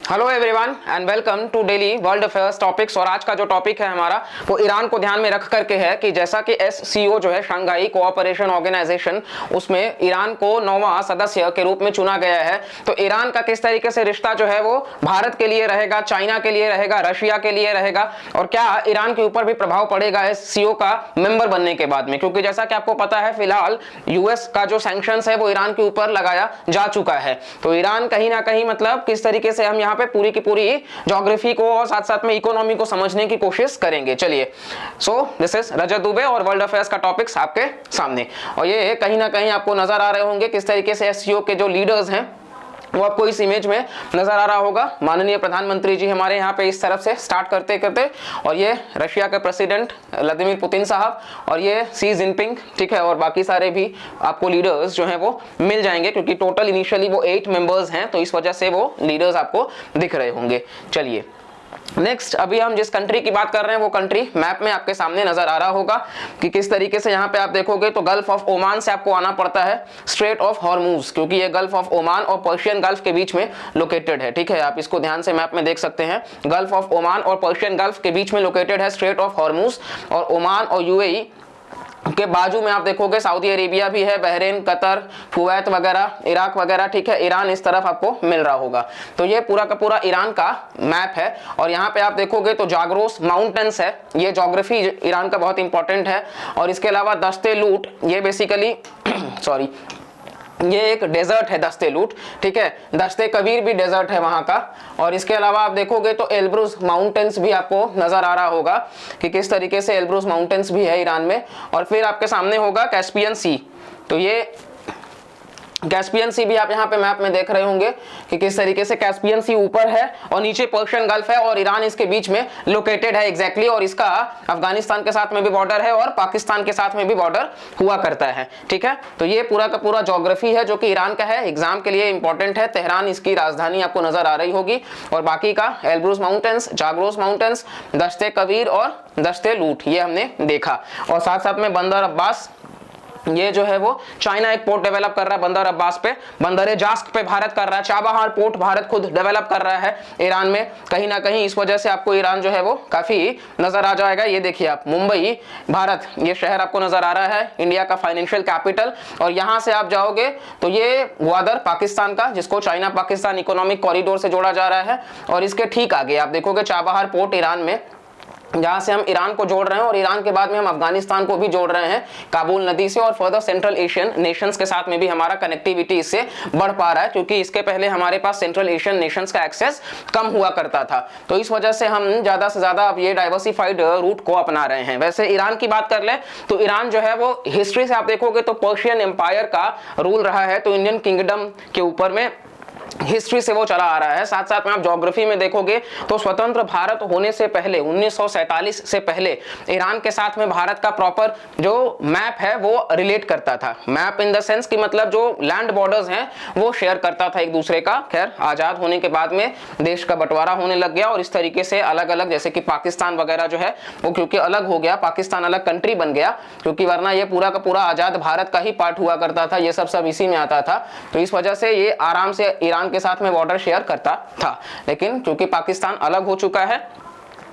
Hello everyone and welcome to daily world affairs topics. और आज का जो टॉपिक है हमारा वो ईरान को ध्यान में रख करके है कि जैसा कि SCO जो है शंघाई कोऑपरेशन ऑर्गेनाइजेशन, उसमें ईरान को 9वां सदस्य के रूप में चुना गया है। तो ईरान का किस तरीके से रिश्ता जो है वो भारत के लिए रहेगा, चाइना के लिए रहेगा, रशिया के लिए रहेगा, और क्या ईरान के ऊपर भी प्रभाव पड़ेगा SCO का मेंबर बनने के बाद में, क्योंकि जैसा कि आपको पता है फिलहाल US का जो सैंक्शंस है वो ईरान के ऊपर लगाया जा चुका है। तो ईरान कहीं ना कहीं मतलब किस तरीके से हम यहाँ पे पूरी की पूरी ज्योग्राफी को और साथ साथ में इकोनॉमी को समझने की कोशिश करेंगे। चलिए, सो दिस इज रजत दुबे और वर्ल्ड अफेयर्स का टॉपिक्स आपके सामने। और ये कहीं ना कहीं आपको नजर आ रहे होंगे किस तरीके से SCO के जो लीडर्स हैं वो आपको इस इमेज में नजर आ रहा होगा। माननीय प्रधानमंत्री जी हमारे यहाँ पे इस तरफ से स्टार्ट करते करते, और ये रशिया के प्रेसिडेंट व्लादिमीर पुतिन साहब, और ये सी जिनपिंग, ठीक है, और बाकी सारे भी आपको लीडर्स जो हैं वो मिल जाएंगे, क्योंकि टोटल इनिशियली वो 8 मेंबर्स हैं, तो इस वजह से वो लीडर्स आपको दिख रहे होंगे। चलिए नेक्स्ट, अभी हम जिस कंट्री की बात कर रहे हैं वो कंट्री मैप में आपके सामने नजर आ रहा होगा कि किस तरीके से यहाँ पे आप देखोगे तो गल्फ ऑफ ओमान से आपको आना पड़ता है स्ट्रेट ऑफ हॉर्मूज, क्योंकि ये गल्फ ऑफ ओमान और पर्शियन गल्फ के बीच में लोकेटेड है। ठीक है, आप इसको ध्यान से मैप में देख सकते हैं। गल्फ ऑफ ओमान और पर्शियन गल्फ के बीच में लोकेटेड है स्ट्रेट ऑफ हॉर्मूज, और ओमान और UAE के बाजू में आप देखोगे सऊदी अरेबिया भी है, बहरीन, कतर, कुवैत वगैरह, इराक वगैरह, ठीक है, ईरान इस तरफ आपको मिल रहा होगा। तो ये पूरा का पूरा ईरान का मैप है। और यहाँ पे आप देखोगे तो जाग्रोस माउंटेन्स है, ये ज्योग्राफी ईरान का बहुत इंपॉर्टेंट है। और इसके अलावा दस्ते लूट, ये बेसिकली सॉरी ये एक डेजर्ट है दस्ते लूट, ठीक है, दस्ते कबीर भी डेजर्ट है वहां का। और इसके अलावा आप देखोगे तो एल्ब्रुज माउंटेन्स भी आपको नजर आ रहा होगा कि किस तरीके से एल्ब्रुज माउंटेन्स भी है ईरान में। और फिर आपके सामने होगा कैस्पियन सी, तो ये कैस्पियन सी भी आप यहाँ पे मैप में देख रहे होंगे कि किस तरीके से कैस्पियन सी ऊपर है और नीचे पर्शियन गल्फ है, और ईरान इसके बीच में लोकेटेड है एग्जैक्टली। और इसका अफगानिस्तान के साथ में भी बॉर्डर है और पाकिस्तान के साथ में भी बॉर्डर हुआ करता है। ठीक है, तो ये पूरा का पूरा ज्योग्राफी है जो कि ईरान का है, एग्जाम के लिए इंपॉर्टेंट है। तेहरान इसकी राजधानी आपको नजर आ रही होगी। और बाकी का एल्ब्रुज माउंटेन्स, जाग्रोस माउंटेन्स, दस्ते कबीर और दस्ते लूट ये हमने देखा। और साथ साथ में बंदर अब्बास, ये जो है वो चाइना एक पोर्ट डेवलप कर रहा है बंदर अब्बास पे, बंदर जास्क पे भारत कर रहा है, चाबहार पोर्ट भारत खुद डेवलप कर रहा है ईरान में कहीं ना कहीं। इस वजह से आपको ईरान जो है वो काफी नजर आ जाएगा। ये देखिए आप, मुंबई भारत, ये शहर आपको नजर आ रहा है, इंडिया का फाइनेंशियल कैपिटल। और यहां से आप जाओगे तो ये ग्वादर पाकिस्तान का, जिसको चाइना पाकिस्तान इकोनॉमिक कॉरिडोर से जोड़ा जा रहा है। और इसके ठीक आगे आप देखोगे चाबहार पोर्ट ईरान में, जहां से हम ईरान को जोड़ रहे हैं, और ईरान के बाद में हम अफगानिस्तान को भी जोड़ रहे हैं काबुल नदी से। और फर्दर सेंट्रल एशियन नेशंस के साथ में भी हमारा कनेक्टिविटी इससे बढ़ पा रहा है, क्योंकि इसके पहले हमारे पास सेंट्रल एशियन नेशंस का एक्सेस कम हुआ करता था। तो इस वजह से हम ज्यादा से ज्यादा अब ये डाइवर्सिफाइड रूट को अपना रहे हैं। वैसे ईरान की बात कर ले तो ईरान जो है वो हिस्ट्री से आप देखोगे तो पर्शियन एम्पायर का रूल रहा है, तो इंडियन किंगडम के ऊपर में हिस्ट्री से वो चला आ रहा है। साथ साथ में आप ज्योग्राफी में देखोगे तो स्वतंत्र भारत होने से पहले 1947 से पहले ईरान के साथ में भारत का प्रॉपर जो मैप है वो रिलेट करता था। मैप इन द सेंस कि मतलब जो लैंड बॉर्डर्स हैं वो शेयर करता था एक दूसरे का। खैर आजाद होने के बाद में देश का बंटवारा होने लग गया, और इस तरीके से अलग अलग, जैसे कि पाकिस्तान वगैरह जो है वो क्योंकि अलग हो गया, पाकिस्तान अलग कंट्री बन गया, क्योंकि वरना ये पूरा का पूरा आजाद भारत का ही पार्ट हुआ करता था, ये सब इसी में आता था। तो इस वजह से ये आराम से ईरान के साथ में बॉर्डर शेयर करता था। लेकिन क्योंकि पाकिस्तान अलग हो चुका है,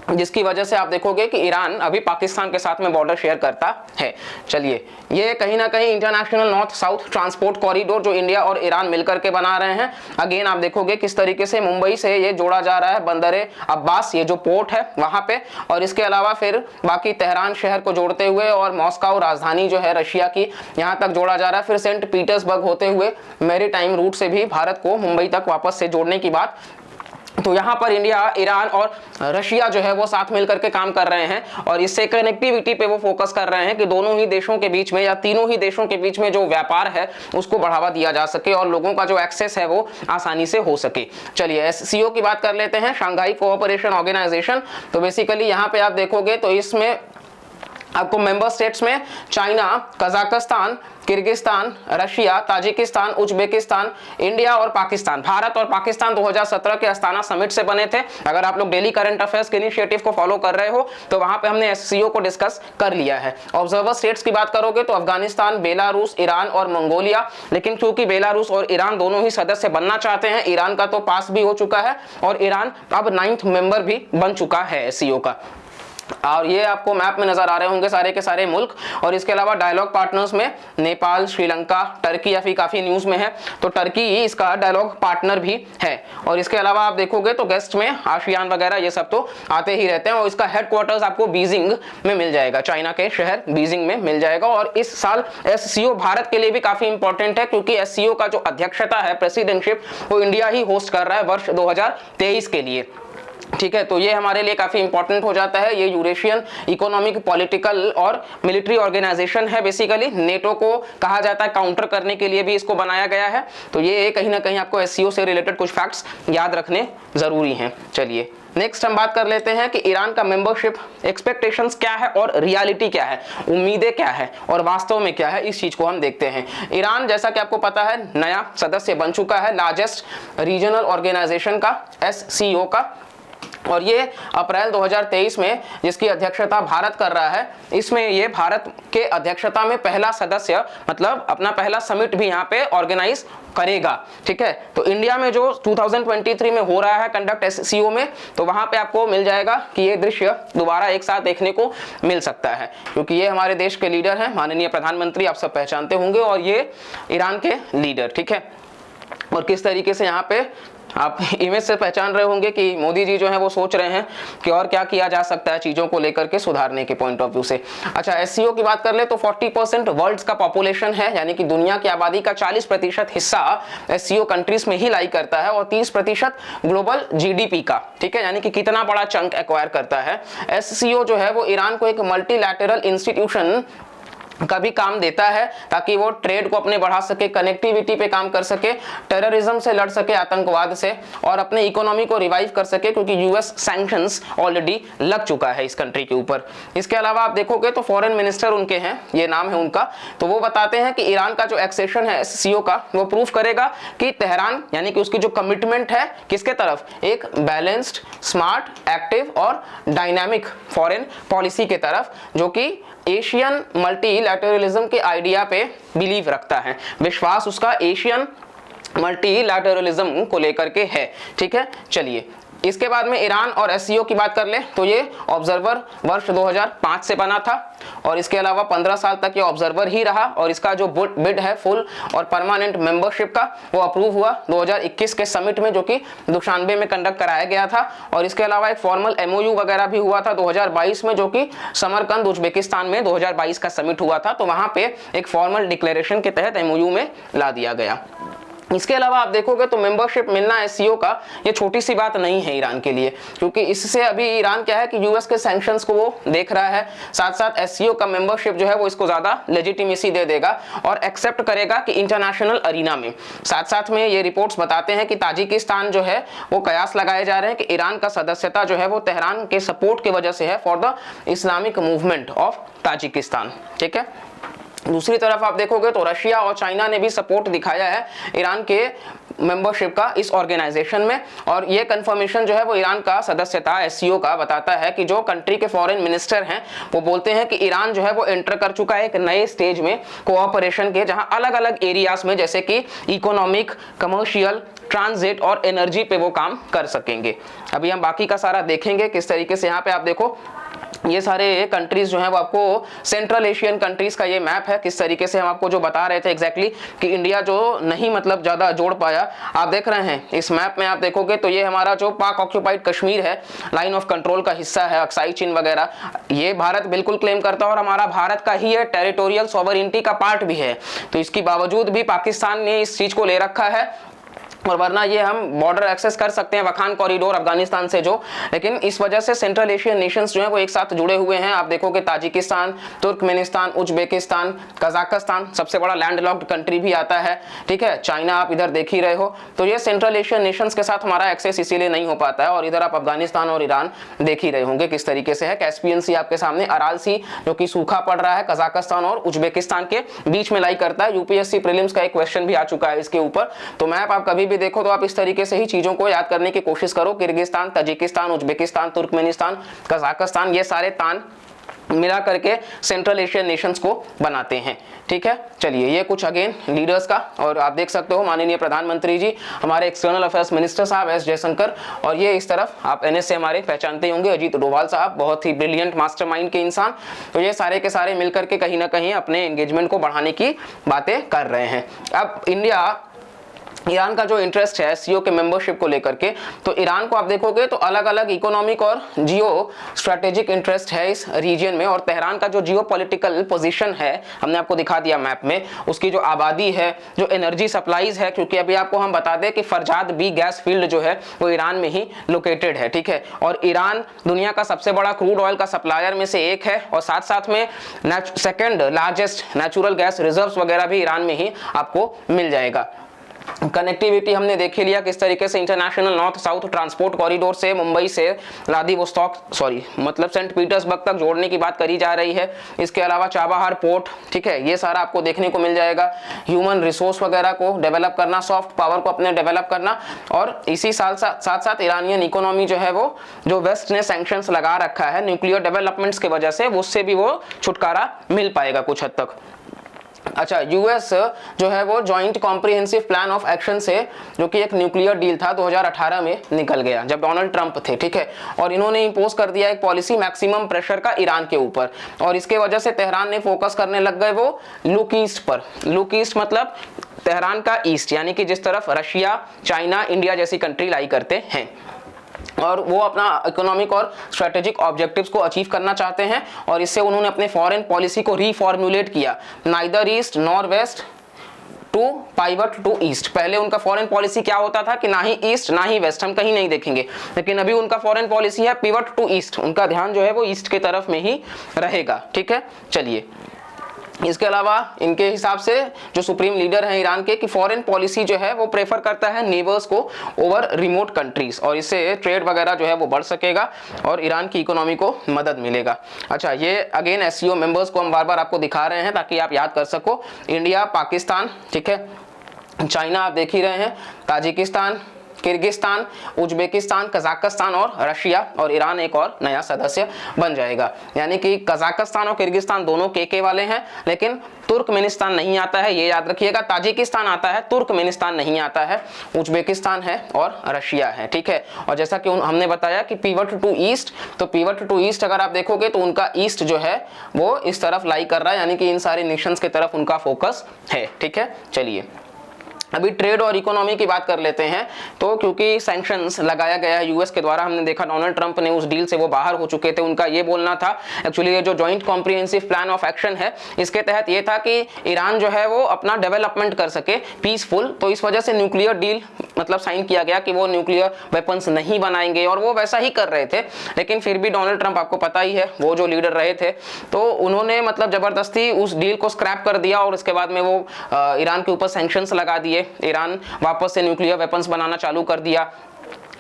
जिसकी वजह से आप देखोगे कि ईरान अभी पाकिस्तान के साथ में बॉर्डर शेयर करता है। चलिए, ये कहीं ना कहीं international north south transport corridor जो इंडिया और ईरान मिलकर के बना रहे हैं। अगेन आप देखोगे किस तरीके से मुंबई से ये जोड़ा जा रहा है बंदर अब्बास, ये जो पोर्ट है वहां पे। और इसके अलावा फिर बाकी तेहरान शहर को जोड़ते हुए और मॉस्को राजधानी जो है रशिया की, यहाँ तक जोड़ा जा रहा है। फिर सेंट पीटर्सबर्ग होते हुए मैरीटाइम रूट से भी भारत को मुंबई तक वापस से जोड़ने की बात। तो यहाँ पर इंडिया, ईरान और रशिया जो है वो साथ मिलकर के काम कर रहे हैं, और इससे कनेक्टिविटी पे वो फोकस कर रहे हैं कि दोनों ही देशों के बीच में या तीनों ही देशों के बीच में जो व्यापार है उसको बढ़ावा दिया जा सके और लोगों का जो एक्सेस है वो आसानी से हो सके। चलिए SCO की बात कर लेते हैं, शंघाई कोऑपरेशन ऑर्गेनाइजेशन। तो बेसिकली यहाँ पे आप देखोगे तो इसमें आपको मेंबर स्टेट्स में China, Kazakhstan, Kyrgyzstan, Russia, Tajikistan, Uzbekistan, India और पाकिस्तान। भारत और पाकिस्तान 2017 के अस्ताना समिट से बने थे। अगर आप लोग डेली करंट अफेयर्स के इनिशिएटिव को फॉलो कर रहे हो तो वहां पे हमने एससीओ को डिस्कस कर लिया है। ऑब्जर्वर स्टेट्स की बात करोगे तो अफगानिस्तान, बेलारूस, ईरान और मंगोलिया, लेकिन क्योंकि बेलारूस और ईरान दोनों ही सदस्य बनना चाहते हैं, ईरान का तो पास भी हो चुका है और ईरान अब 9th मेंबर भी बन चुका है एससीओ का। और ये आपको मैप में नजर आ रहे होंगे सारे के सारे मुल्क। और इसके अलावा डायलॉग पार्टनर्स में नेपाल, श्रीलंका, टर्की अभी काफी न्यूज में है, तो टर्की ही इसका डायलॉग पार्टनर भी है। और इसके अलावा आप देखोगे तो गेस्ट में आशियान वगैरह ये सब तो आते ही रहते हैं। और इसका हेडक्वार्टर्स आपको बीजिंग में मिल जाएगा, चाइना के शहर बीजिंग में मिल जाएगा। और इस साल एससीओ भारत के लिए भी काफी इंपॉर्टेंट है, क्योंकि एससीओ का जो अध्यक्षता है, प्रेसिडेंटशिप, वो इंडिया ही होस्ट कर रहा है वर्ष 2023 के लिए। ठीक है, तो ये हमारे लिए काफी इंपॉर्टेंट हो जाता है। ये यूरेशियन इकोनॉमिक, पॉलिटिकल और मिलिट्री ऑर्गेनाइजेशन है। बेसिकली नेटो को कहा जाता है, काउंटर करने के लिए भी इसको बनाया गया है। तो ये कहीं ना कहीं आपको एससीओ से रिलेटेड कुछ फैक्ट्स याद रखने जरूरी हैं। चलिए नेक्स्ट हम बात कर लेते हैं कि ईरान का मेंबरशिप एक्सपेक्टेशंस क्या है और रियलिटी क्या है, उम्मीदें क्या है और वास्तव में क्या है, इस चीज को हम देखते हैं। ईरान जैसा कि आपको पता है नया सदस्य बन चुका है लार्जेस्ट रीजनल ऑर्गेनाइजेशन का, एससीओ का। और ये अप्रैल 2023 में जिसकी अध्यक्षता भारत कर रहा है, इसमें ये भारत के अध्यक्षता में पहला सदस्य, मतलब अपना पहला समिट भी यहाँ पे ऑर्गेनाइज करेगा। ठीक है, तो इंडिया में जो 2023 में हो रहा है कंडक्ट एससीओ में, तो वहां पे आपको मिल जाएगा कि ये दृश्य दोबारा एक साथ देखने को मिल सकता है, क्योंकि ये हमारे देश के लीडर हैं, माननीय प्रधानमंत्री, आप सब पहचानते होंगे, और ये ईरान के लीडर। ठीक है, और किस तरीके से यहाँ पे आप इमेज से पहचान रहे होंगे कि मोदी जी जो है वो सोच रहे हैं कि और क्या किया जा सकता है चीजों को लेकर के सुधारने के पॉइंट ऑफ व्यू से। अच्छा, एससीओ की बात कर ले तो 40% वर्ल्ड का पॉपुलेशन है, यानी कि दुनिया की आबादी का 40% हिस्सा एससीओ कंट्रीज में ही लाई करता है, और 30% ग्लोबल जीडीपी का। ठीक है, यानी कि कितना बड़ा चंक एक्वायर करता है एससीओ जो है वो ईरान को एक मल्टीलैटरल इंस्टीट्यूशन का भी काम देता है, ताकि वो ट्रेड को अपने बढ़ा सके, कनेक्टिविटी पे काम कर सके, टेररिज्म से लड़ सके, आतंकवाद से, और अपने इकोनॉमी को रिवाइव कर सके, क्योंकि यूएस सैंक्शंस ऑलरेडी लग चुका है इस कंट्री के ऊपर। इसके अलावा आप देखोगे तो फॉरेन मिनिस्टर उनके हैं, ये नाम है उनका, तो वो बताते हैं कि ईरान का जो एक्सेशन है एससीओ का, वो प्रूव करेगा कि तेहरान, यानी कि उसकी जो कमिटमेंट है किसके तरफ, एक बैलेंस्ड, स्मार्ट, एक्टिव और डायनामिक फॉरेन पॉलिसी के तरफ, जो कि एशियन मल्टीलैटरलिज्म के आइडिया पे बिलीव रखता है। विश्वास उसका एशियन मल्टीलैटरलिज्म को लेकर के है। ठीक है, चलिए इसके बाद में ईरान और एससीओ की बात कर ले तो ये ऑब्जर्वर वर्ष 2005 से बना था, और इसके अलावा 15 साल तक ये ऑब्जर्वर ही रहा, और इसका जो बिड है फुल और परमानेंट मेंबरशिप का, वो अप्रूव हुआ 2021 के समिट में, जो कि दुशानबे में कंडक्ट कराया गया था। और इसके अलावा एक फॉर्मल एमओयू वगैरह भी हुआ था 2022 में, जो कि समरकंद उज्बेकिस्तान में 2022 का समिट हुआ था, तो वहां पे एक फॉर्मल डिक्लेरेशन के तहत एमओयू में ला दिया गया। इसके अलावा आप देखोगे तो मेंबरशिप मिलना एससीओ का ये छोटी सी बात नहीं है ईरान के लिए, क्योंकि इससे अभी ईरान क्या है कि यूएस के सैंक्शंस को वो देख रहा है, साथ साथ एससीओ का मेंबरशिप जो है वो इसको ज्यादा लेजिटिमेसी दे देगा और एक्सेप्ट करेगा कि इंटरनेशनल अरीना में। साथ साथ में ये रिपोर्ट्स बताते हैं कि ताजिकिस्तान जो है वो कयास लगाए जा रहे हैं कि ईरान का सदस्यता जो है वो तेहरान के सपोर्ट की वजह से है for the Islamic movement of Tajikistan. ठीक है, दूसरी तरफ आप देखोगे तो रशिया और चाइना ने भी सपोर्ट दिखाया है ईरान के मेंबरशिप का इस ऑर्गेनाइजेशन में, और ये कंफर्मेशन जो है वो ईरान का सदस्यता एससीओ का बताता है कि जो कंट्री के फॉरेन मिनिस्टर हैं वो बोलते हैं कि ईरान जो है वो एंटर कर चुका है एक नए स्टेज में कोऑपरेशन के, जहां अलग अलग एरियाज में जैसे कि इकोनॉमिक, कमर्शियल, ट्रांजिट और एनर्जी पे वो काम कर सकेंगे। अभी हम बाकी का सारा देखेंगे किस तरीके से। यहाँ पे आप देखो ये सारे कंट्रीज जो हैं वो आपको सेंट्रल एशियन कंट्रीज का ये मैप है, किस तरीके से हम आपको जो बता रहे थे एग्जैक्टली कि इंडिया जो नहीं मतलब ज्यादा जोड़ पाया, आप देख रहे हैं इस मैप में। आप देखोगे तो ये हमारा जो पाक ऑक्यूपाइड कश्मीर है, लाइन ऑफ कंट्रोल का हिस्सा है, अक्साई चीन वगैरह, ये भारत बिल्कुल क्लेम करता है और हमारा भारत का ही है, टेरिटोरियल सॉवरेनिटी का पार्ट भी है। तो इसके बावजूद भी पाकिस्तान ने इस चीज को ले रखा है और वरना ये हम बॉर्डर एक्सेस कर सकते हैं वखान कॉरिडोर अफगानिस्तान से जो, लेकिन इस वजह से सेंट्रल एशियन नेशंस जो है वो एक साथ जुड़े हुए हैं। आप देखोगे ताजिकिस्तान, तुर्कमेनिस्तान, उज्बेकिस्तान, कजाकिस्तान, सबसे बड़ा लैंडलॉक्ड कंट्री भी आता है, ठीक है, चाइना आप इधर देख ही रहे हो। तो ये सेंट्रल एशियन नेशंस के साथ हमारा एक्सेस इसीलिए नहीं हो पाता है। और इधर आप अफगानिस्तान और ईरान देख ही रहे होंगे किस तरीके से है। कैस्पियन सी आपके सामने, अराल सी जो कि सूखा पड़ रहा है, कजाकिस्तान और उज्बेकिस्तान के बीच में लाई करता है। यूपीएससी प्रीलिम्स का एक क्वेश्चन भी आ चुका है इसके ऊपर। तो मैप आप कभी भी देखो तो आप इस तरीके से ही चीजों को याद करने की कोशिश करो। Kyrgyzstan, Tajikistan, Uzbekistan, Turkmenistan, Kazakhstan, ये सारे तान मिला करके सेंट्रल एशियन नेशंस को बनाते हैं, ठीक है। चलिए ये कुछ अगेन लीडर्स का, और आप देख सकते हो माननीय प्रधानमंत्री जी, हमारे एक्सटर्नल अफेयर्स मिनिस्टर साहब एस जयशंकर, और ये इस तरफ आप एनएस से हमारे पहचानते होंगे अजीत डोभाल साहब, बहुत ही ब्रिलियंट मास्टरमाइंड के इंसान। तो ये सारे के सारे मिलकर के कहीं ना कहीं अपने एंगेजमेंट को बढ़ाने की बातें कर रहे हैं। अब इंडिया, ईरान का जो इंटरेस्ट है एससीओ के मेंबरशिप को लेकर के, तो ईरान को आप देखोगे तो अलग अलग इकोनॉमिक और जियो स्ट्रेटेजिक इंटरेस्ट है इस रीजन में। और तेहरान का जो जियो पॉलिटिकल पोजीशन है हमने आपको दिखा दिया मैप में, उसकी जो आबादी है, जो एनर्जी सप्लाईज है, क्योंकि अभी आपको हम बता दें कि फरजाद बी गैस फील्ड जो है वो ईरान में ही लोकेटेड है, ठीक है। और ईरान दुनिया का सबसे बड़ा क्रूड ऑयल का सप्लायर में से एक है, और साथ साथ में second largest natural gas reserves वगैरह भी ईरान में ही आपको मिल जाएगा। कनेक्टिविटी हमने देख लिया किस तरीके से international north south transport corridor से मुंबई से मतलब सेंट पीटर्सबर्ग तक जोड़ने की बात करी जा रही है। इसके अलावा चाबहार पोर्ट, ठीक है, ये सारा आपको देखने को मिल जाएगा। ह्यूमन रिसोर्स वगैरह को डेवलप करना, सॉफ्ट पावर को अपने डेवलप करना, और इसी साथ साथ ईरानियन इकोनॉमी जो है वो, जो वेस्ट ने सैंक्शंस लगा रखा है न्यूक्लियर डेवलपमेंट्स की वजह से, उससे भी वो छुटकारा मिल पाएगा कुछ हद तक। अच्छा, यूएस जो है वो joint comprehensive plan of action से, जो कि एक न्यूक्लियर डील था, 2018 में निकल गया जब डोनाल्ड ट्रंप थे, ठीक है। और इन्होंने इंपोज कर दिया एक पॉलिसी मैक्सिमम प्रेशर का ईरान के ऊपर, और इसके वजह से तेहरान ने फोकस करने लग गए वो लुक ईस्ट पर। लुक ईस्ट मतलब तेहरान का ईस्ट, यानी कि जिस तरफ रशिया, चाइना, इंडिया जैसी कंट्री लाई करते हैं, और वो अपना इकोनॉमिक और स्ट्रेटेजिक ऑब्जेक्टिव्स को अचीव करना चाहते हैं। और इससे उन्होंने अपने फॉरेन पॉलिसी को रीफॉर्मुलेट किया, neither east nor west to pivot to east. पहले उनका फॉरेन पॉलिसी क्या होता था कि ना ही ईस्ट ना ही वेस्ट, हम कहीं नहीं देखेंगे, लेकिन अभी उनका फॉरेन पॉलिसी है पिवट टू ईस्ट, उनका ध्यान जो है वो ईस्ट की तरफ में ही रहेगा, ठीक है। चलिए, इसके अलावा इनके हिसाब से जो सुप्रीम लीडर हैं ईरान के, कि फॉरेन पॉलिसी जो है वो प्रेफर करता है नेबर्स को ओवर रिमोट कंट्रीज, और इससे ट्रेड वगैरह जो है वो बढ़ सकेगा और ईरान की इकोनॉमी को मदद मिलेगा। अच्छा, ये अगेन एससीओ मेंबर्स को हम बार बार आपको दिखा रहे हैं ताकि आप याद कर सको। इंडिया, पाकिस्तान, ठीक है, चाइना आप देख ही रहे हैं, ताजिकिस्तान, किर्गिस्तान, उज्बेकिस्तान, कजाकिस्तान और रशिया, और ईरान एक और नया सदस्य बन जाएगा। यानी कि कजाकिस्तान और किर्गिस्तान दोनों के वाले हैं, लेकिन तुर्कमेनिस्तान नहीं आता है, ये याद रखिएगा। ताजिकिस्तान आता है, तुर्कमेनिस्तान नहीं आता है, उज्बेकिस्तान है और रशिया है, ठीक है। और जैसा कि हमने बताया कि पिवट टू ईस्ट, तो पिवट टू ईस्ट अगर आप देखोगे तो उनका ईस्ट जो है वो इस तरफ लाई कर रहा है, यानी कि इन सारे नेशंस की तरफ उनका फोकस है, ठीक है। चलिए, अभी ट्रेड और इकोनॉमी की बात कर लेते हैं। तो क्योंकि सैंक्शंस लगाया गया है यूएस के द्वारा, हमने देखा डोनाल्ड ट्रंप ने उस डील से वो बाहर हो चुके थे। उनका ये बोलना था, एक्चुअली ये जो joint comprehensive plan of action है, इसके तहत ये था कि ईरान जो है वो अपना डेवलपमेंट कर सके पीसफुल। तो इस वजह से न्यूक्लियर डील मतलब साइन किया गया कि वो न्यूक्लियर वेपन्स नहीं बनाएंगे, और वो वैसा ही कर रहे थे। लेकिन फिर भी डोनाल्ड ट्रंप, आपको पता ही है, वो जो लीडर रहे थे, तो उन्होंने मतलब जबरदस्ती उस डील को स्क्रैप कर दिया, और उसके बाद में वो ईरान के ऊपर सैंक्शंस लगा दिए। ईरान वापस से न्यूक्लियर वेपन्स बनाना चालू कर दिया।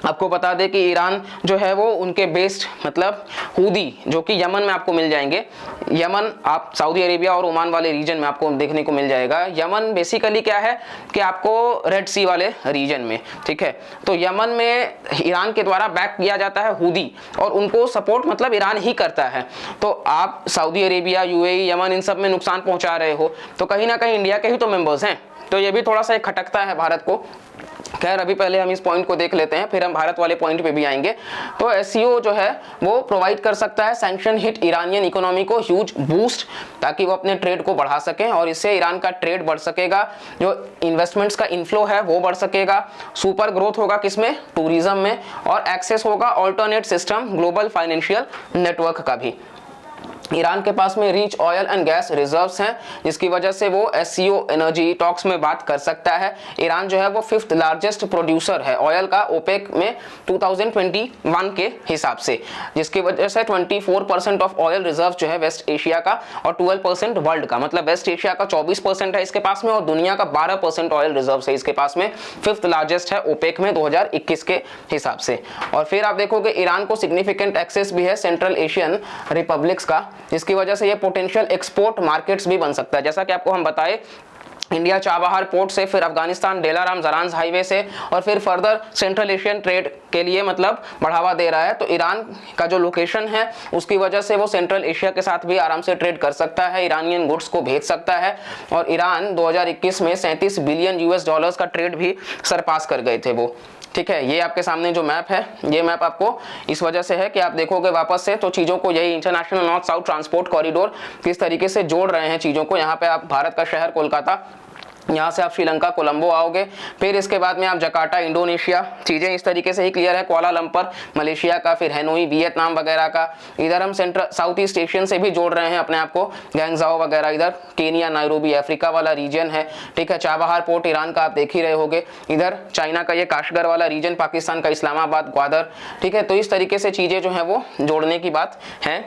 आपको बता दें कि ईरान जो है वो उनके बेस्ड मतलब हूदी, जो कि यमन में आपको मिल जाएंगे। यमन आप सऊदी अरेबिया और ओमान वाले रीजन में आपको देखने को मिल जाएगा। यमन बेसिकली क्या है कि आपको रेड सी वाले रीजन में, ठीक है। तो यमन में ईरान के द्वारा बैक किया जाता है हूदी, और उनको सपोर्ट मतलब ईरान ही करता है। तो आप सऊदी अरेबिया, यूएई, यमन, इन सब में नुकसान पहुंचा रहे हो, तो कहीं ना कहीं इंडिया के ही तो मेंबर्स हैं। तो ये भी थोड़ा सा खटकता है भारत को। खैर, अभी पहले हम इस पॉइंट को देख लेते हैं, फिर हम भारत वाले पॉइंट पे भी आएंगे। तो एससीओ जो है वो प्रोवाइड कर सकता है सैंक्शन हिट ईरानियन इकोनॉमी को ह्यूज बूस्ट, ताकि वो अपने ट्रेड को बढ़ा सकें, और इससे ईरान का ट्रेड बढ़ सकेगा, जो इन्वेस्टमेंट्स का इनफ्लो है वो बढ़ सकेगा, सुपर ग्रोथ होगा किसमें, टूरिज्म में, और एक्सेस होगा alternate system global financial network का भी। ईरान के पास में rich oil and gas reserves हैं, जिसकी वजह से वो एससीओ एनर्जी टॉक्स में बात कर सकता है। ईरान जो है वो 5th लार्जेस्ट प्रोड्यूसर है ऑयल का ओपेक में 2021 के हिसाब से, जिसकी वजह से 24% ऑफ ऑयल रिजर्व जो है वेस्ट एशिया का और 12% वर्ल्ड का, मतलब वेस्ट एशिया का 24% है इसके पास में और दुनिया का 12% ऑयल रिजर्व है इसके पास में। 5th लार्जेस्ट है ओपेक में 2021 के हिसाब से। और फिर आप देखोगे ईरान को सिग्निफिकेंट एक्सेस भी है सेंट्रल एशियन रिपब्लिक्स का, जिसकी वजह से ये पोटेंशियल एक्सपोर्ट मार्केट्स भी बन सकता है। जैसा कि आपको हम बताए, इंडिया चाबहार पोर्ट से, फिर अफगानिस्तान डेलाराम जरांज हाईवे से, और फिर फर्दर सेंट्रल एशियन ट्रेड के लिए मतलब बढ़ावा दे रहा है। तो ईरान का जो लोकेशन है उसकी वजह से वो सेंट्रल एशिया के साथ भी आराम से ट्रेड कर सकता है, ईरानियन गुड्स को भेज सकता है। और ईरान 2021 में 37 बिलियन यूएस डॉलर्स का ट्रेड भी सरपास कर गए थे वो। ठीक है, ये आपके सामने जो मैप है, ये मैप आपको इस वजह से है कि आप देखोगे वापस से तो चीज़ों को, यही international north south transport corridor किस तरीके से जोड़ रहे हैं चीज़ों को। यहाँ पे आप भारत का शहर कोलकाता, यहाँ से आप श्रीलंका कोलंबो आओगे, फिर इसके बाद में आप जकार्ता इंडोनेशिया, चीज़ें इस तरीके से ही क्लियर है। कुआलालंपुर मलेशिया का, फिर हैनोई वियतनाम वगैरह का। इधर हम सेंट्रल साउथ ईस्ट एशियन से भी जोड़ रहे हैं अपने आप को, गैंगजाओ वगैरह, इधर केनिया नायरोबी अफ्रीका वाला रीजन है। ठीक है, चाबहार पोर्ट ईरान का आप देख ही रहे होगे, इधर चाइना का ये काशगर वाला रीजन, पाकिस्तान का इस्लामाबाद ग्वादर। ठीक है, तो इस तरीके से चीज़ें जो है वो जोड़ने की बात है।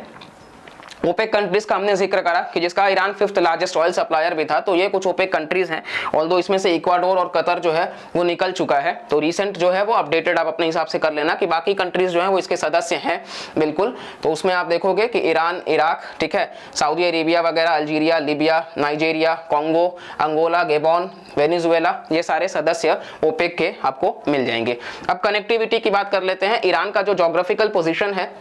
ओपेक कंट्रीज का हमने जिक्र करा कि जिसका Iran 5th largest oil supplier भी था, तो ये कुछ ओपेक कंट्रीज हैं, ऑल्दो इसमें से इक्वाडोर और कतर जो है वो निकल चुका है। तो रीसेंट जो है वो अपडेटेड आप अपने हिसाब से कर लेना कि बाकी कंट्रीज जो है वो इसके सदस्य हैं बिल्कुल। तो उसमें आप देखोगे कि ईरान, इराक, ठीक है, सऊदी अरेबिया वगैरह, Algeria, Libya, Nigeria, Congo, Angola, Gabon, Venezuela, ये सारे सदस्य ओपेक के आपको मिल जाएंगे। अब कनेक्टिविटी की बात कर लेते हैं। ईरान का जो जोग्राफिकल पोजीशन है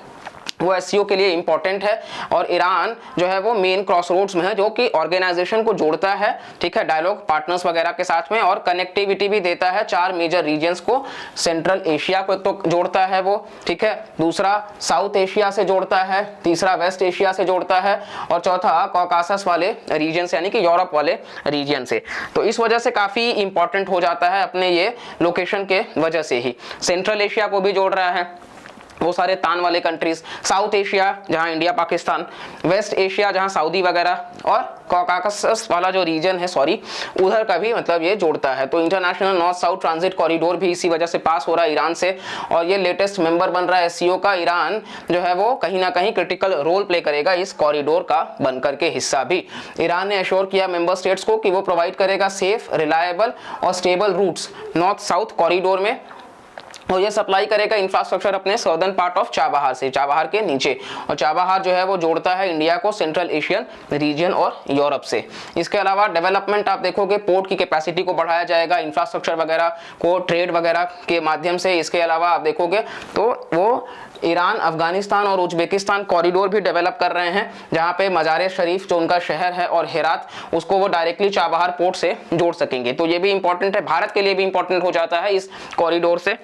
वो एससीओ के लिए इंपॉर्टेंट है, और ईरान जो है वो मेन क्रॉसरोड्स में है जो कि ऑर्गेनाइजेशन को जोड़ता है, ठीक है, डायलॉग पार्टनर्स वगैरह के साथ में, और कनेक्टिविटी भी देता है 4 मेजर रीजन्स को। सेंट्रल एशिया को तो जोड़ता है वो, ठीक है, दूसरा साउथ एशिया से जोड़ता है, तीसरा वेस्ट एशिया से जोड़ता है, और चौथा कॉकासस वाले रीजन से, यानी कि यूरोप वाले रीजन से। तो इस वजह से काफी इंपॉर्टेंट हो जाता है अपने ये लोकेशन के वजह से ही। सेंट्रल एशिया को भी जोड़ रहा है, वो सारे तान वाले कंट्रीज, साउथ एशिया जहां इंडिया पाकिस्तान, वेस्ट एशिया जहां सऊदी वगैरह, और कॉकासस वाला जो रीजन है, सॉरी, उधर का भी मतलब ये जोड़ता है। तो international north south transit corridor भी इसी वजह से पास हो रहा है ईरान से, और ये लेटेस्ट मेंबर बन रहा है एससीओ का। ईरान जो है वो कहीं ना कहीं क्रिटिकल रोल प्ले करेगा इस कॉरिडोर का बनकर के हिस्सा भी। ईरान ने एश्योर किया मेंबर स्टेट्स को कि वो प्रोवाइड करेगा सेफ, रिलायबल और stable routes north south corridor में, और ये सप्लाई करेगा इंफ्रास्ट्रक्चर अपने सदर्न पार्ट ऑफ चाबहार से, चाबहार के नीचे। और चाबहार जो है वो जोड़ता है इंडिया को सेंट्रल एशियन रीजन और यूरोप से। इसके अलावा डेवलपमेंट आप देखोगे, पोर्ट की कैपेसिटी को बढ़ाया जाएगा, इंफ्रास्ट्रक्चर वगैरह को ट्रेड वगैरह के माध्यम से। इसके अलावा आप देखोगे तो वो ईरान, अफगानिस्तान और उज्बेकिस्तान कॉरिडोर भी डेवलप कर रहे हैं, जहां पे मजार शरीफ जो उनका शहर है और हेरात, उसको वो डायरेक्टली चाबहार पोर्ट से जोड़ सकेंगे। तो ये भी इंपॉर्टेंट है, भारत के लिए भी इंपॉर्टेंट हो जाता है इस कॉरिडोर से,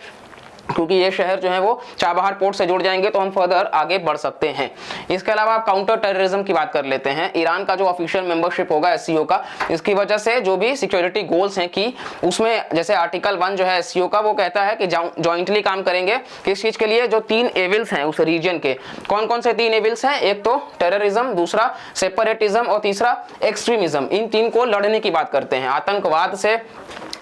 क्योंकि ये शहर जो है वो चाबहार पोर्ट से जुड़ जाएंगे तो हम फर्दर आगे बढ़ सकते हैं। इसके अलावा आप काउंटर टेररिज्म की बात कर लेते हैं। ईरान का जो ऑफिशियल मेंबरशिप होगा एससीओ का, इसकी वजह से जो भी सिक्योरिटी गोल्स हैं कि उसमें जैसे आर्टिकल 1 जो है एससीओ का, वो कहता है कि जॉइंटली काम करेंगे किस चीज के लिए, जो 3 एविल्स हैं उस रीजन के। कौन कौन से 3 एविल्स हैं? एक तो टेररिज्म, दूसरा सेपरेटिज्म और तीसरा एक्सट्रीमिज्म। इन 3 को लड़ने की बात करते हैं, आतंकवाद से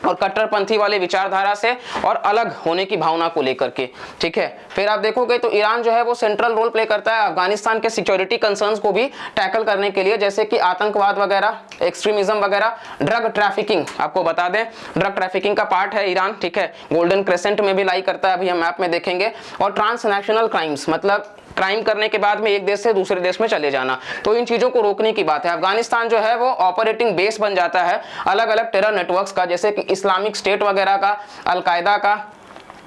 और कट्टरपंथी वाले विचारधारा से और अलग होने की भावना को लेकर के। ठीक है, फिर आप देखोगे तो ईरान जो है वो सेंट्रल रोल प्ले करता है अफगानिस्तान के सिक्योरिटी कंसर्न्स को भी टैकल करने के लिए, जैसे कि आतंकवाद वगैरह, एक्सट्रीमिज्म वगैरह, ड्रग ट्रैफिकिंग। आपको बता दें ड्रग ट्रैफिकिंग का पार्ट है ईरान, ठीक है, गोल्डन क्रेसेंट में भी लाई करता है, अभी हम मैप में देखेंगे। और ट्रांसनेशनल क्राइम्स, मतलब क्राइम करने के बाद में एक देश से दूसरे देश में चले जाना, तो इन चीजों को रोकने की बात है। अफगानिस्तान जो है वो ऑपरेटिंग बेस बन जाता है अलग अलग टेरर नेटवर्क्स का, जैसे कि इस्लामिक स्टेट वगैरह का, अलकायदा का,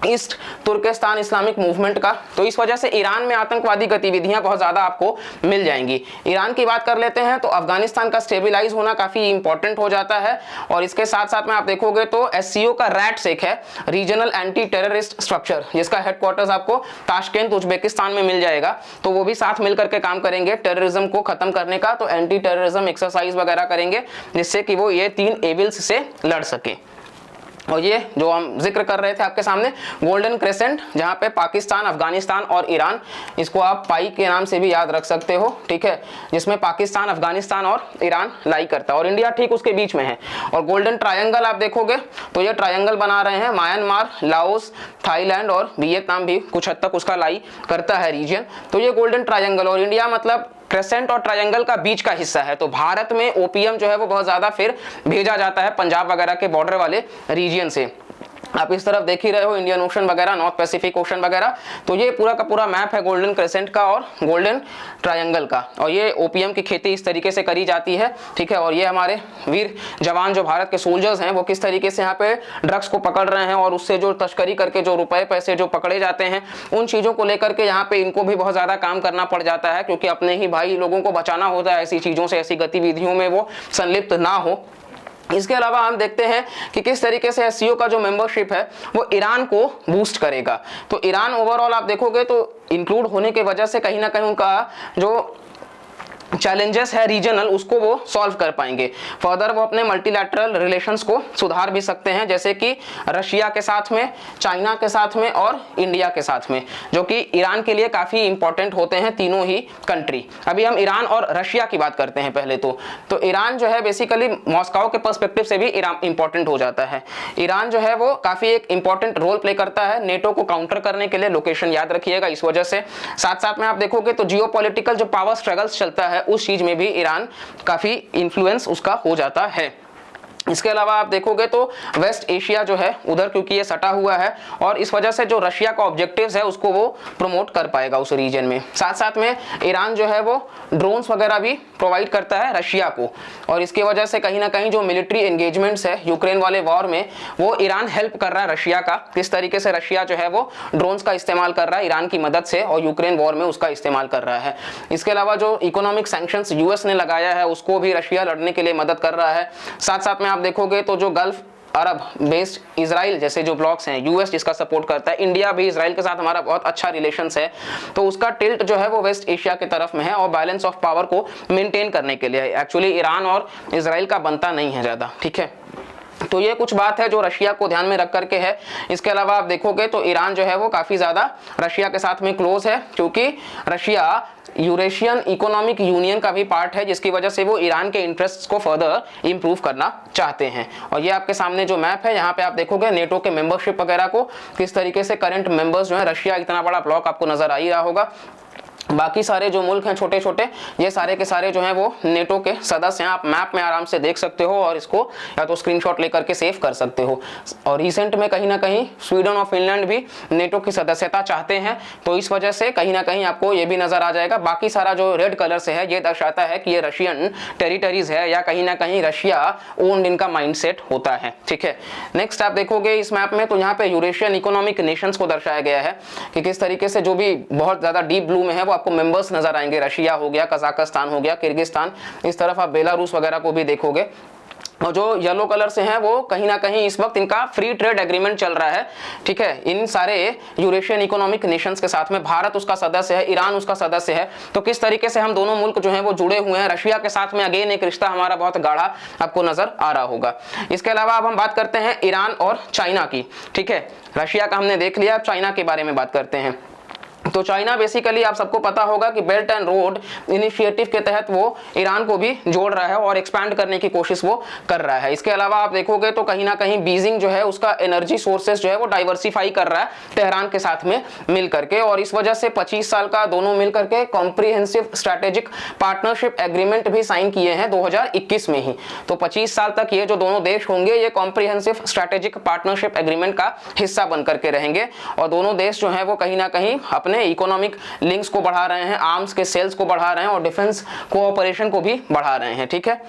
ईस्ट तुर्किस्तान इस्लामिक मूवमेंट का। तो इस वजह से ईरान में आतंकवादी गतिविधियां बहुत ज्यादा आपको मिल जाएंगी। ईरान की बात कर लेते हैं तो अफगानिस्तान का स्टेबलाइज होना काफी इंपॉर्टेंट हो जाता है। और इसके साथ साथ में आप देखोगे तो एससीओ का रैटसेक है, रीजनल एंटी टेररिस्ट स्ट्रक्चर, जिसका हेडक्वार्टर्स आपको ताशकेंत उज्बेकिस्तान में मिल जाएगा। तो वो भी साथ मिलकर के काम करेंगे टेररिज्म को खत्म करने का, तो एंटी टेररिज्म एक्सरसाइज वगैरह करेंगे जिससे कि वो ये 3 एविल्स से लड़ सके। और ये जो हम जिक्र कर रहे थे आपके सामने गोल्डन क्रेसेंट, जहां पे पाकिस्तान, अफगानिस्तान और ईरान, इसको आप पाई के नाम से भी याद रख सकते हो, ठीक है, जिसमें पाकिस्तान, अफगानिस्तान और ईरान लाई करता है और इंडिया ठीक उसके बीच में है। और गोल्डन ट्रायंगल आप देखोगे तो ये ट्रायंगल बना रहे हैं म्यांमार, लाओस, थाईलैंड और वियतनाम भी कुछ हद तक उसका लाई करता है रीजन। तो ये गोल्डन ट्रायंगल और इंडिया मतलब क्रेसेंट और ट्रायंगल का बीच का हिस्सा है। तो भारत में ओपीएम जो है वो बहुत ज्यादा फिर भेजा जाता है पंजाब वगैरह के बॉर्डर वाले रीजन से। आप इस तरफ देख ही रहे हो इंडियन ओशन वगैरह, नॉर्थ पैसिफिक ओशन वगैरह। तो ये पूरा का पूरा मैप है गोल्डन क्रेसेंट का और गोल्डन ट्रायंगल का। और ये ओपीएम की खेती इस तरीके से करी जाती है, ठीक है। और ये हमारे वीर जवान जो भारत के सोल्जर्स हैं वो किस तरीके से यहाँ पे ड्रग्स को पकड़ रहे हैं और उससे जो तस्करी करके जो रुपए पैसे जो पकड़े जाते हैं उन चीज़ों को लेकर के यहाँ पे इनको भी बहुत ज़्यादा काम करना पड़ जाता है, क्योंकि अपने ही भाई लोगों को बचाना होता है ऐसी चीज़ों से, ऐसी गतिविधियों में वो संलिप्त ना हो। इसके अलावा हम देखते हैं कि किस तरीके से एससीओ का जो मेंबरशिप है वो ईरान को बूस्ट करेगा। तो ईरान ओवरऑल आप देखोगे तो इंक्लूड होने के वजह से कहीं ना कहीं उनका जो चैलेंजेस है रीजनल उसको वो सॉल्व कर पाएंगे। फर्दर वो अपने मल्टीलैटरल रिलेशंस को सुधार भी सकते हैं, जैसे कि रशिया के साथ में, चाइना के साथ में और इंडिया के साथ में, जो कि ईरान के लिए काफ़ी इंपॉर्टेंट होते हैं तीनों ही कंट्री। अभी हम ईरान और रशिया की बात करते हैं पहले तो ईरान जो है बेसिकली मॉस्को के पर्सपेक्टिव से भी ईरान इंपॉर्टेंट हो जाता है। ईरान जो है वो काफ़ी एक इंपॉर्टेंट रोल प्ले करता है नेटो को काउंटर करने के लिए, लोकेशन याद रखिएगा इस वजह से। साथ साथ में आप देखोगे तो जियोपॉलिटिकल जो पावर स्ट्रगल्स चलता है उस चीज में भी ईरान काफी इन्फ्लुएंस उसका हो जाता है। इसके अलावा आप देखोगे तो वेस्ट एशिया जो है उधर क्योंकि ये सटा हुआ है और इस वजह से जो रशिया का ऑब्जेक्टिव्स है उसको वो प्रमोट कर पाएगा उस रीजन में। साथ साथ में ईरान जो है वो ड्रोन्स वगैरह भी प्रोवाइड करता है रशिया को और इसके वजह से कहीं ना कहीं जो मिलिट्री एंगेजमेंट्स है यूक्रेन वाले वॉर में वो ईरान हेल्प कर रहा है रशिया का। किस तरीके से रशिया जो है वो ड्रोन्स का इस्तेमाल कर रहा है ईरान की मदद से और यूक्रेन वॉर में उसका इस्तेमाल कर रहा है। इसके अलावा जो इकोनॉमिक सैंक्शंस यूएस ने लगाया है उसको भी रशिया लड़ने के लिए मदद कर रहा है। साथ साथ में आप देखोगे तो जो गल्फ अरब बेस्ड इजराइल जैसे जो ब्लॉक्स हैं, यूएस जिसका सपोर्ट करता है, इंडिया भी इजराइल के साथ हमारा बहुत अच्छा रिलेशंस है, तो उसका टिल्ट जो है वो वेस्ट एशिया की तरफ में है और बैलेंस ऑफ पावर को मेंटेन करने के लिए एक्चुअली ईरान और इजराइल का बनता नहीं है ज़्यादा, ठीक है। तो ये कुछ बात है जो रशिया को ध्यान में रख करके है। इसके अलावा आप देखोगे तो ईरान जो है वो काफ़ी ज़्यादा रशिया के साथ में क्लोज है क्योंकि रशिया यूरेशियन इकोनॉमिक यूनियन का भी पार्ट है, जिसकी वजह से वो ईरान के इंटरेस्ट्स को फर्दर इंप्रूव करना चाहते हैं। और ये आपके सामने जो मैप है यहाँ पे आप देखोगे नेटो के मेंबरशिप वगैरह को किस तरीके से करंट मेंबर्स जो है, रशिया इतना बड़ा ब्लॉक आपको नजर आ ही रहा होगा, बाकी सारे जो मुल्क हैं छोटे छोटे ये सारे के सारे जो हैं वो नेटो के सदस्य हैं। आप मैप में आराम से देख सकते हो और इसको या तो स्क्रीनशॉट लेकर के सेव कर सकते हो। और रिसेंट में कहीं ना कहीं स्वीडन और फिनलैंड भी नेटो की सदस्यता चाहते हैं, तो इस वजह से कहीं ना कहीं आपको ये भी नजर आ जाएगा। बाकी सारा जो रेड कलर से है ये दर्शाता है कि ये रशियन टेरिटरीज है या कहीं ना कहीं रशिया ओन्ड इनका माइंडसेट होता है, ठीक है। नेक्स्ट आप देखोगे इस मैप में तो यहाँ पे यूरेशियन इकोनॉमिक नेशंस को दर्शाया गया है कि किस तरीके से जो भी बहुत ज्यादा डीप ब्लू में है वो आपको मेंबर्स नजर आएंगे। रशिया हो गया, कजाकिस्तान हो गया, किर्गिस्तान, इस तरफ आप बेलारूस वगैरह को भी देखोगे। और जो येलो कलर से हैं वो कहीं ना कहीं इस वक्त इनका फ्री ट्रेड एग्रीमेंट चल रहा है, ठीक है, इन सारे यूरेशियन इकोनॉमिक नेशंस के साथ में। भारत उसका सदस्य है, ईरान उसका सदस्य है, तो किस तरीके से हम दोनों मुल्क जो हैं वो जुड़े हुए हैं। रशिया के साथ में अगेन एक रिश्ता हमारा बहुत गाढ़ा आपको नजर आ रहा होगा। इसके अलावा अब हम बात करते हैं ईरान और चाइना की, ठीक है। रशिया का हमने देख लिया, अब चाइना के बारे में बात करते हैं। तो चाइना बेसिकली आप सबको पता होगा कि बेल्ट एंड रोड इनिशिएटिव के तहत वो ईरान को भी जोड़ रहा है और एक्सपैंड करने की कोशिश वो कर रहा है। इसके अलावा आप देखोगे तो कहीं ना कहीं बीजिंग जो है उसका एनर्जी सोर्सेस जो है वो डाइवर्सिफाई कर रहा है तेहरान के साथ में मिल करके, और इस वजह से 25 साल का दोनों मिल करके कॉम्प्रिहेंसिव स्ट्रैटेजिक पार्टनरशिप एग्रीमेंट भी साइन किए हैं 2021 में ही। तो 25 साल तक ये जो दोनों देश होंगे ये कॉम्प्रिहेंसिव स्ट्रैटेजिक पार्टनरशिप एग्रीमेंट का हिस्सा बन करके रहेंगे और दोनों देश जो है वो कहीं ना कहीं अपने इकोनॉमिक लिंक्स को बढ़ा रहे हैं, आर्म्स के सेल्स को बढ़ा रहे हैं और डिफेंस कोऑपरेशन को भी बढ़ा रहे हैं, ठीक है।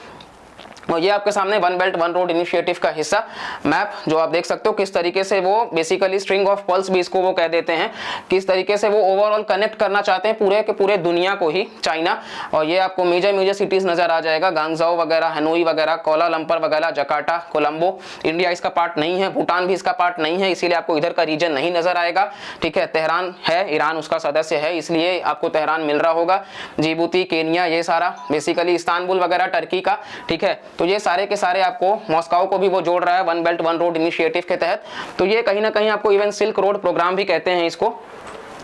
और ये आपके सामने one belt one road initiative का हिस्सा मैप जो आप देख सकते हो किस तरीके से वो बेसिकली स्ट्रिंग ऑफ पल्स भी इसको वो कह देते हैं, किस तरीके से वो ओवरऑल कनेक्ट करना चाहते हैं पूरे के पूरे दुनिया को ही चाइना। और ये आपको मेजर सिटीज नजर आ जाएगा, गांगजाओ वगैरह, हनोई वगैरह, कोलालंपर वगैरह, जकार्ता, कोलंबो। इंडिया इसका पार्ट नहीं है, भूटान भी इसका पार्ट नहीं है, इसीलिए आपको इधर का रीजन नहीं नजर आएगा, ठीक है। तेहरान है, ईरान उसका सदस्य है, इसलिए आपको तेहरान मिल रहा होगा। जिबूती, केनिया, ये सारा बेसिकली इस्तांबुल वगैरह टर्की का, ठीक है। तो ये सारे के सारे आपको मॉस्को को भी वो जोड़ रहा है one belt one road initiative के तहत। तो ये कहीं ना कहीं आपको इवन सिल्क रोड प्रोग्राम भी कहते हैं इसको।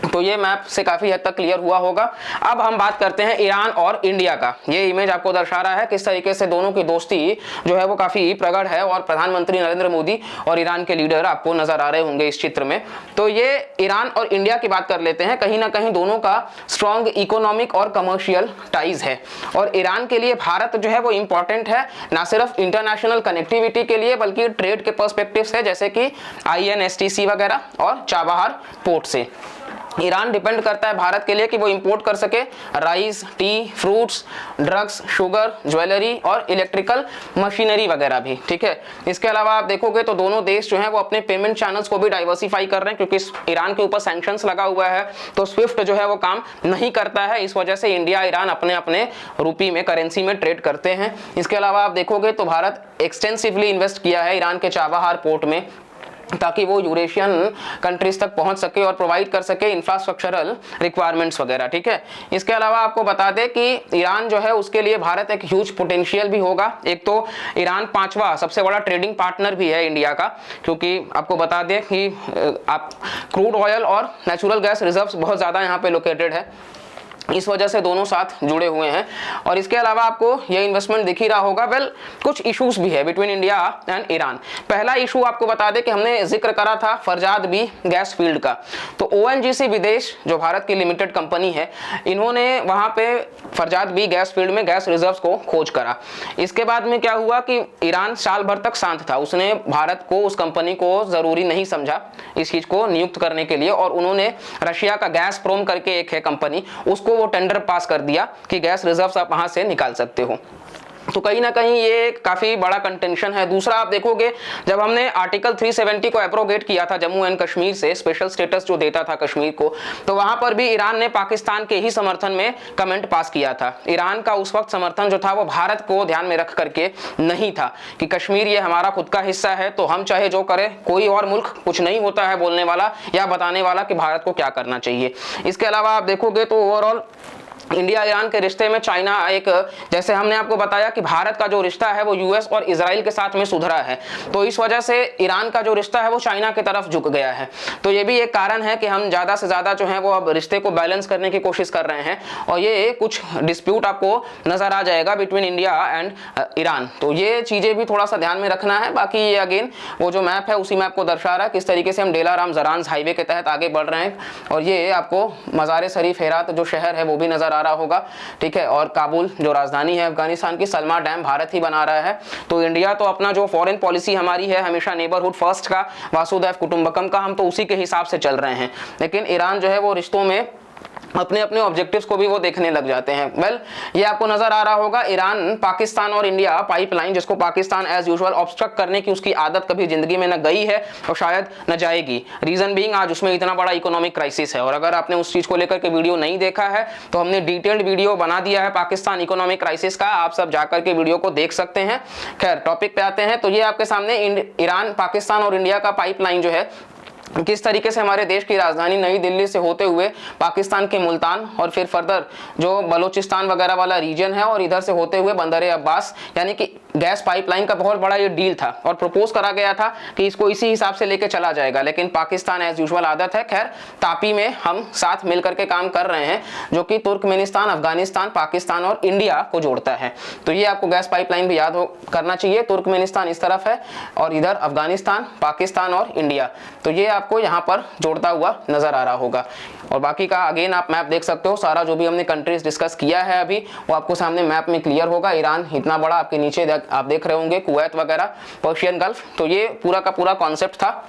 तो ये मैप से काफी हद तक क्लियर हुआ होगा। अब हम बात करते हैं ईरान और इंडिया का। ये इमेज आपको दर्शा रहा है किस तरीके से दोनों की दोस्ती जो है वो काफी प्रगाढ़ है, और प्रधानमंत्री नरेंद्र मोदी और ईरान के लीडर आपको नजर आ रहे होंगे इस चित्र में। तो ये ईरान और इंडिया की बात कर लेते हैं। कहीं ना कहीं दोनों का स्ट्रॉन्ग इकोनॉमिक और कमर्शियल टाइज है, और ईरान के लिए भारत जो है वो इंपॉर्टेंट है, ना सिर्फ इंटरनेशनल कनेक्टिविटी के लिए बल्कि ट्रेड के पर्सपेक्टिव से, जैसे कि INSTC वगैरह और चाबहार पोर्ट से। ईरान डिपेंड करता है भारत के लिए कि वो इंपोर्ट कर सके rice, T, fruits, drugs, sugar, jewellery और इलेक्ट्रिकल मशीनरी वगैरह भी, ठीक है। इसके अलावा आप देखोगे तो दोनों देश जो हैं वो अपने पेमेंट चैनल्स को भी डाइवर्सिफाई कर रहे हैं, क्योंकि ईरान के ऊपर सैंक्शंस लगा हुआ है तो स्विफ्ट जो है वो काम नहीं करता है। इस वजह से इंडिया ईरान अपने अपने रुपी में, करेंसी में ट्रेड करते हैं। इसके अलावा आप देखोगे तो भारत एक्सटेंसिवली इन्वेस्ट किया है ईरान के चाबहार पोर्ट में, ताकि वो यूरेशियन कंट्रीज तक पहुंच सके और प्रोवाइड कर सके इंफ्रास्ट्रक्चरल रिक्वायरमेंट्स वगैरह, ठीक है। इसके अलावा आपको बता दें कि ईरान जो है उसके लिए भारत एक ह्यूज पोटेंशियल भी होगा। एक तो ईरान 5वां सबसे बड़ा ट्रेडिंग पार्टनर भी है इंडिया का, क्योंकि आपको बता दें कि आप क्रूड ऑयल और नेचुरल गैस रिजर्व्स बहुत ज़्यादा यहाँ पे लोकेटेड है, इस वजह से दोनों साथ जुड़े हुए हैं। और इसके अलावा आपको ये इन्वेस्टमेंट दिख ही रहा होगा। वेल, कुछ इश्यूज भी है बिटवीन इंडिया एंड ईरान। पहला इशू आपको बता दें कि हमने जिक्र करा था फरजाद बी गैस फील्ड का। तो ONGC विदेश जो भारत की लिमिटेड कंपनी है, इन्होंने वहां पे फरजाद बी गैस फील्ड में गैस रिजर्व्स को खोज करा। इसके बाद में क्या हुआ कि ईरान साल भर तक शांत था, उसने भारत को, उस कंपनी को जरूरी नहीं समझा इस चीज को नियुक्त करने के लिए, और उन्होंने रशिया का गैसप्रोम करके एक है कंपनी, उसको वो टेंडर पास कर दिया कि गैस रिजर्व्स आप वहां से निकाल सकते हो। तो कहीं ना कहीं ये काफी बड़ा कंटेंशन है। दूसरा आप देखोगे, जब हमने आर्टिकल 370 को एब्रोगेट किया था जम्मू एंड कश्मीर से, स्पेशल स्टेटस जो देता था कश्मीर को, तो वहां पर भी ईरान ने पाकिस्तान के ही समर्थन में कमेंट पास किया था। ईरान का उस वक्त समर्थन जो था वो भारत को ध्यान में रख करके नहीं था कि कश्मीर ये हमारा खुद का हिस्सा है, तो हम चाहे जो करें, कोई और मुल्क कुछ नहीं होता है बोलने वाला या बताने वाला कि भारत को क्या करना चाहिए। इसके अलावा आप देखोगे तो ओवरऑल इंडिया ईरान के रिश्ते में चाइना एक, जैसे हमने आपको बताया कि भारत का जो रिश्ता है वो US और इजराइल के साथ में सुधरा है, तो इस वजह से ईरान का जो रिश्ता है वो चाइना की तरफ झुक गया है। तो ये भी एक कारण है कि हम ज्यादा से ज्यादा जो है वो अब रिश्ते को बैलेंस करने की कोशिश कर रहे हैं, और ये कुछ डिस्प्यूट आपको नजर आ जाएगा बिटवीन इंडिया एंड ईरान। तो ये चीजें भी थोड़ा सा ध्यान में रखना है। बाकी ये अगेन वो जो मैप है उसी मैप को दर्शा रहा है किस तरीके से हम डेला राम जरान हाईवे के तहत आगे बढ़ रहे हैं, और ये आपको मज़ार शरीफ हेरात जो शहर है वो भी नजर आ रहा होगा, ठीक है। और काबुल जो राजधानी है अफगानिस्तान की, सलमा डैम भारत ही बना रहा है। तो इंडिया तो अपना जो फॉरेन पॉलिसी हमारी है हमेशा नेबरहुड फर्स्ट का, वासुदैव कुटुंबकम का, हम तो उसी के हिसाब से चल रहे हैं। लेकिन ईरान जो है वो रिश्तों में अपने अपने ऑब्जेक्टिव्स को भी वो देखने लग जाते हैं। वेल, ये आपको नजर आ रहा होगा ईरान, पाकिस्तान और इंडिया पाइपलाइन, जिसको पाकिस्तान एज यूजुअल ऑब्स्ट्रक्ट करने की उसकी आदत कभी जिंदगी में न गई है और शायद न जाएगी। रीजन बीइंग आज उसमें इतना बड़ा इकोनॉमिक क्राइसिस है, और अगर आपने उस चीज को लेकर के वीडियो नहीं देखा है तो हमने डिटेल्ड वीडियो बना दिया है पाकिस्तान इकोनॉमिक क्राइसिस का, आप सब जाकर के वीडियो को देख सकते हैं। खैर, टॉपिक पे आते हैं। तो ये आपके सामने ईरान, पाकिस्तान और इंडिया का पाइपलाइन जो है किस तरीके से हमारे देश की राजधानी नई दिल्ली से होते हुए पाकिस्तान के मुल्तान और फिर फर्दर जो बलोचिस्तान वगैरह वाला रीजन है और इधर से होते हुए बंदर अब्बास, यानी कि गैस पाइपलाइन का बहुत बड़ा ये डील था और प्रपोज करा गया था कि इसको इसी हिसाब से लेके चला जाएगा। लेकिन पाकिस्तान एज यूजुअल आदत है, खैर तापी में हम साथ मिलकर के काम कर रहे हैं, जो कि तुर्कमेनिस्तान, अफगानिस्तान, पाकिस्तान और इंडिया को जोड़ता है। तो ये आपको गैस पाइपलाइन भी याद करना चाहिए। तुर्कमेनिस्तान इस तरफ है और इधर अफगानिस्तान, पाकिस्तान और इंडिया, तो ये आपको यहाँ पर जोड़ता हुआ नजर आ रहा होगा। और बाकी का अगेन आप मैप देख सकते हो, सारा जो भी हमने कंट्रीज डिस्कस किया है अभी वो आपको सामने मैप में क्लियर होगा। ईरान इतना बड़ा, आपके नीचे आप देख रहे होंगे कुवैत वगैरह, पर्शियन गल्फ, तो ये पूरा का पूरा कॉन्सेप्ट था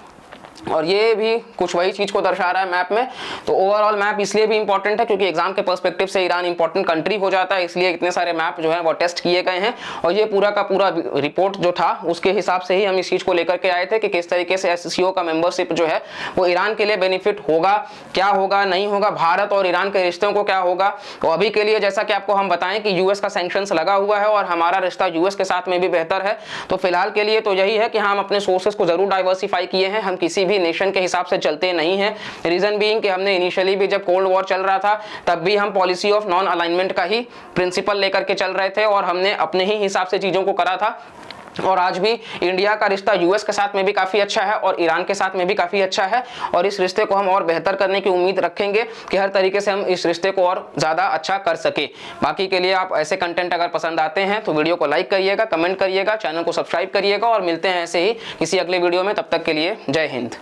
और ये भी कुछ वही चीज को दर्शा रहा है मैप में। तो ओवरऑल मैप इसलिए भी इंपॉर्टेंट है क्योंकि एग्जाम के पर्सपेक्टिव से ईरान इंपॉर्टेंट कंट्री हो जाता है, इसलिए इतने सारे मैप जो है वो टेस्ट किए गए हैं। और ये पूरा का पूरा रिपोर्ट जो था उसके हिसाब से ही हम इस चीज को लेकर के आए थे कि किस तरीके से SCO का मेंबरशिप जो है वो ईरान के लिए बेनिफिट होगा, क्या होगा, नहीं होगा, भारत और ईरान के रिश्तों को क्या होगा। तो अभी के लिए जैसा कि आपको हम बताएं कि US का सैंक्शंस लगा हुआ है और हमारा रिश्ता US के साथ में भी बेहतर है, तो फिलहाल के लिए तो यही है कि हम अपने सोर्सेस को जरूर डाइवर्सिफाई किए हैं। हम किसी भी भी नेशन के हिसाब से चलते नहीं हैं। रीजन बीइंग कि हमने इनिशियली भी जब कोल्ड वॉर चल रहा था तब भी हम पॉलिसी ऑफ नॉन अलाइनमेंट का ही प्रिंसिपल लेकर के चल रहे थे और हमने अपने ही हिसाब से चीजों को करा था। और आज भी इंडिया का रिश्ता यूएस के साथ में भी काफी अच्छा है और ईरान के साथ में भी काफी अच्छा है और इस रिश्ते को हम और बेहतर करने की उम्मीद रखेंगे कि हर तरीके से हम इस रिश्ते को और ज्यादा अच्छा कर सके। बाकी के लिए आप ऐसे कंटेंट अगर पसंद आते हैं तो वीडियो को लाइक करिएगा, कमेंट करिएगा, चैनल को सब्सक्राइब करिएगा और मिलते हैं ऐसे ही किसी अगले वीडियो में। तब तक के लिए जय हिंद।